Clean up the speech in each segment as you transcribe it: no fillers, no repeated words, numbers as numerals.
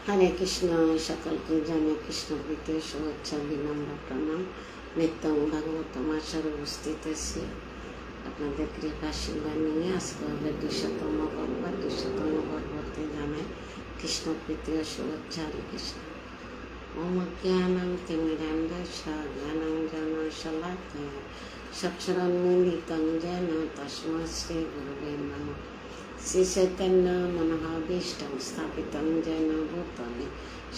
হরে কৃষ্ণ। সকলকে জানে কৃষ্ণ প্রীতি শুভেচ্ছা বিনম্র প্রণাম। নিত্যম ভাগবতম আশার উপস্থিত আছি আপনাদের কৃপা আশীর্বাদ নিয়ে। আজকে হবে 200তম পর্ব। 200তম পর্বতে জানাই কৃষ্ণ প্রীতি ও শুভেচ্ছা। হরে কৃষ্ণ। ওম জ্ঞানং তিমিরান্ধস্য জ্ঞানাঞ্জনশলাকয়া চক্ষুরুন্মীলিतं येन तस्मै श्रीगुरवे नमः। श्री चैतन्य मनोभीष्टं स्थापितं येन भूतले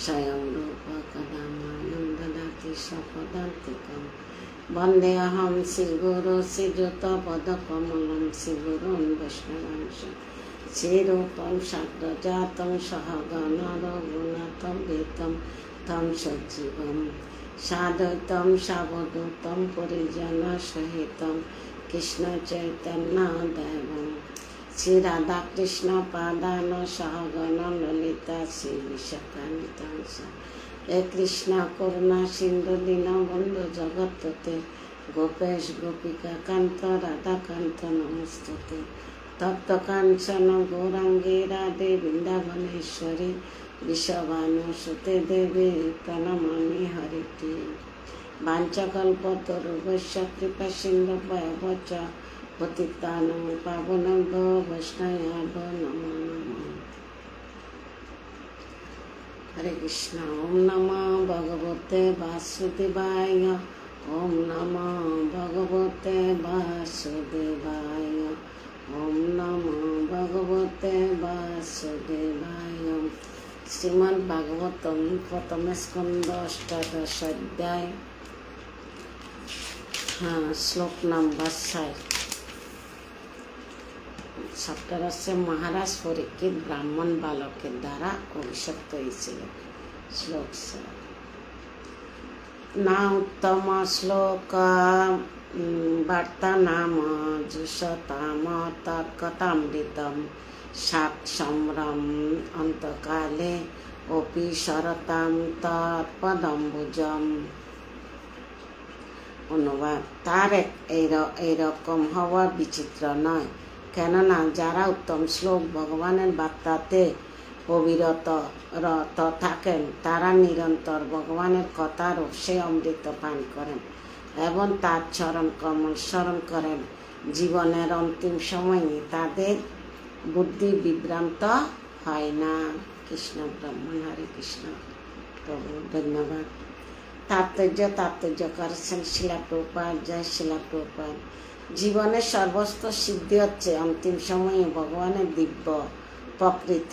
स्वयं रूप कदा मह्यं ददाति स्वपदान्तिकं। वन्देऽहं श्रीगुरो श्रीयुतपदकमलं श्रीगुरून् वैष्णवांश श्रीरूपं साग्रजातं सहगण रघुनाथं वेदं तं सजीवं साद्वैतं सावधूतं परिजनसहितं कृष्ण चैतन्य देवं श्री राधा कृष्ण पादान सहगण ललिता श्री विशाखान्वितांश। हे कृष्ण करुणा सिंधु दीनबंधु जगत्पते गोपेश गोपिका कांत राधा कांत नमस्तुते। तप्त कांचन गौरांगी राधे वृंदावनेश्वरी विश्वभानुसुते देवी प्रणमामि हरिप्रिये। वाञ्छाकल्पतरुभ्यश्च कृपासिन्धुभ्यश्च पतितानां पावनेभ्यो वैष्णवेभ्यो नमो नमः। हरे कृष्ण। ओम नमः भगवते वासुदेवाय। ओम नमः भगवते वासुदेवाय। ओम नमः भगवते वासुदेवाय। श्रीमद् भागवतम प्रथम स्कंद अष्टादश अध्याय श्लोक नंबर 6। চ্যাপ্টার আছে মহারাজ পরীক্ষিত ব্রাহ্মণ বালকের দ্বারা অভিষিক্ত হয়েছিল। শ্লোক না উত্তম শ্লোক বার্তা নাম যুষতাম তৎকথামৃতম সাত সম্ভ্রম অন্তকালে অপি সরতাম তৎপদম্বুজম। অনুবাদ: তার এইরকম হওয়া বিচিত্র নয়, কেননা যারা উত্তম শ্লোক ভগবানের বার্তাতে অবিরত থাকেন তারা নিরন্তর ভগবানের কথার সে অমৃত পান করেন এবং তার চরণ কমল স্মরণ করেন। জীবনের অন্তিম সময়ে তাদের বুদ্ধি বিভ্রান্ত হয় না। কৃষ্ণ ব্রহ্মণ। হরে কৃষ্ণ। প্রভু ধন্যবাদ। তাৎপর্য করেছেন শিলা প্রভুপাদ। জয় শিলা প্রভুপাদ। জীবনের সর্বস্ব সিদ্ধি হচ্ছে অন্তিম সময়ে ভগবানের দিব্য প্রকৃতি